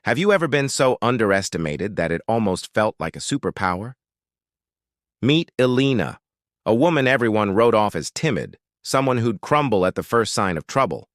Have you ever been so underestimated that it almost felt like a superpower? Meet Elena, a woman everyone wrote off as timid, someone who'd crumble at the first sign of trouble.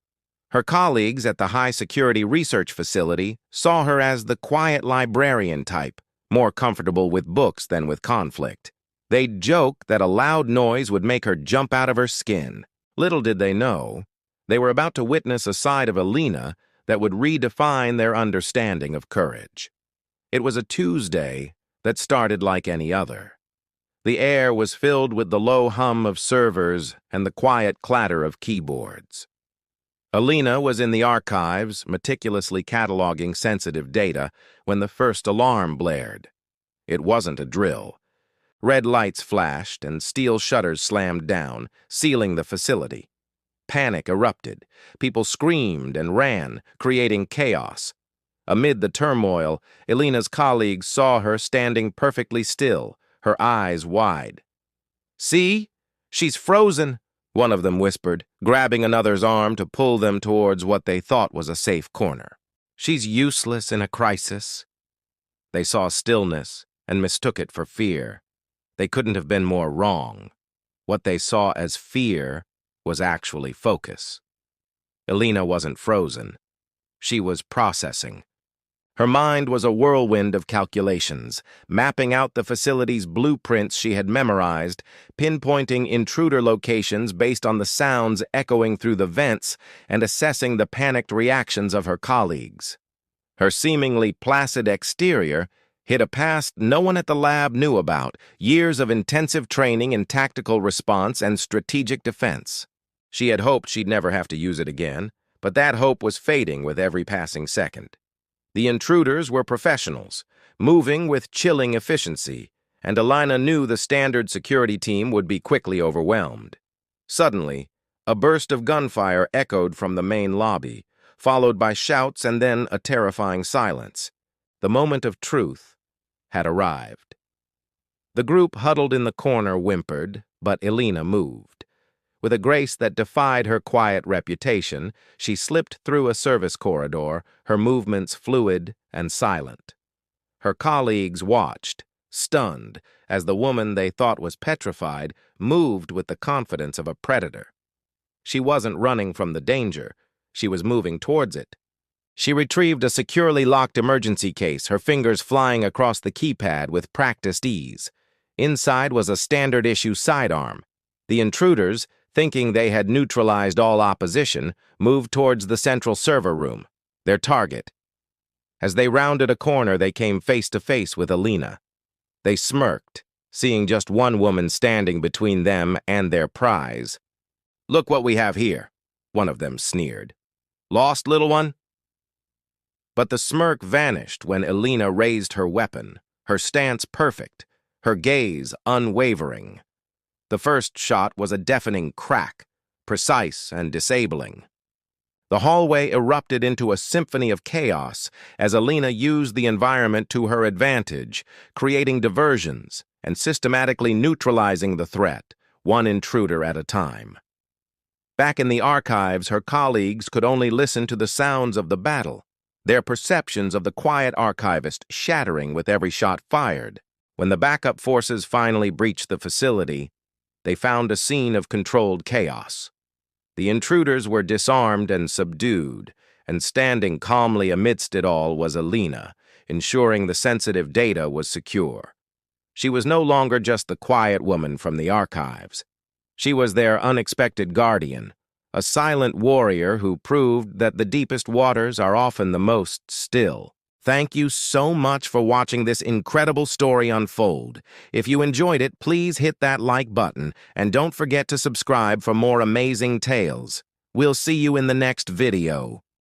Her colleagues at the high-security research facility saw her as the quiet librarian type, more comfortable with books than with conflict. They'd joke that a loud noise would make her jump out of her skin. Little did they know, they were about to witness a side of Elena that would redefine their understanding of courage. It was a Tuesday that started like any other. The air was filled with the low hum of servers and the quiet clatter of keyboards. Elena was in the archives, meticulously cataloging sensitive data, when the first alarm blared. It wasn't a drill. Red lights flashed and steel shutters slammed down, sealing the facility. Panic erupted. People screamed and ran, creating chaos. Amid the turmoil, Elena's colleagues saw her standing perfectly still, her eyes wide. "See? She's frozen," one of them whispered, grabbing another's arm to pull them towards what they thought was a safe corner. "She's useless in a crisis." They saw stillness and mistook it for fear. They couldn't have been more wrong. What they saw as fear was actually focus. Elena wasn't frozen. She was processing. Her mind was a whirlwind of calculations, mapping out the facility's blueprints she had memorized, pinpointing intruder locations based on the sounds echoing through the vents, and assessing the panicked reactions of her colleagues. Her seemingly placid exterior hid a past no one at the lab knew about, years of intensive training in tactical response and strategic defense. She had hoped she'd never have to use it again, but that hope was fading with every passing second. The intruders were professionals, moving with chilling efficiency, and Elena knew the standard security team would be quickly overwhelmed. Suddenly, a burst of gunfire echoed from the main lobby, followed by shouts and then a terrifying silence. The moment of truth had arrived. The group huddled in the corner whimpered, but Elena moved. With a grace that defied her quiet reputation, she slipped through a service corridor, her movements fluid and silent. Her colleagues watched, stunned, as the woman they thought was petrified moved with the confidence of a predator. She wasn't running from the danger, she was moving towards it. She retrieved a securely locked emergency case, her fingers flying across the keypad with practiced ease. Inside was a standard-issue sidearm. The intruders, thinking they had neutralized all opposition, moved towards the central server room, their target. As they rounded a corner, they came face to face with Elena. They smirked, seeing just one woman standing between them and their prize. "Look what we have here," one of them sneered. "Lost, little one?" But the smirk vanished when Elena raised her weapon, her stance perfect, her gaze unwavering. The first shot was a deafening crack, precise and disabling. The hallway erupted into a symphony of chaos as Elena used the environment to her advantage, creating diversions and systematically neutralizing the threat, one intruder at a time. Back in the archives, her colleagues could only listen to the sounds of the battle, their perceptions of the quiet archivist shattering with every shot fired. When the backup forces finally breached the facility, they found a scene of controlled chaos. The intruders were disarmed and subdued, and standing calmly amidst it all was Elena, ensuring the sensitive data was secure. She was no longer just the quiet woman from the archives. She was their unexpected guardian, a silent warrior who proved that the deepest waters are often the most still. Thank you so much for watching this incredible story unfold. If you enjoyed it, please hit that like button, and don't forget to subscribe for more amazing tales. We'll see you in the next video.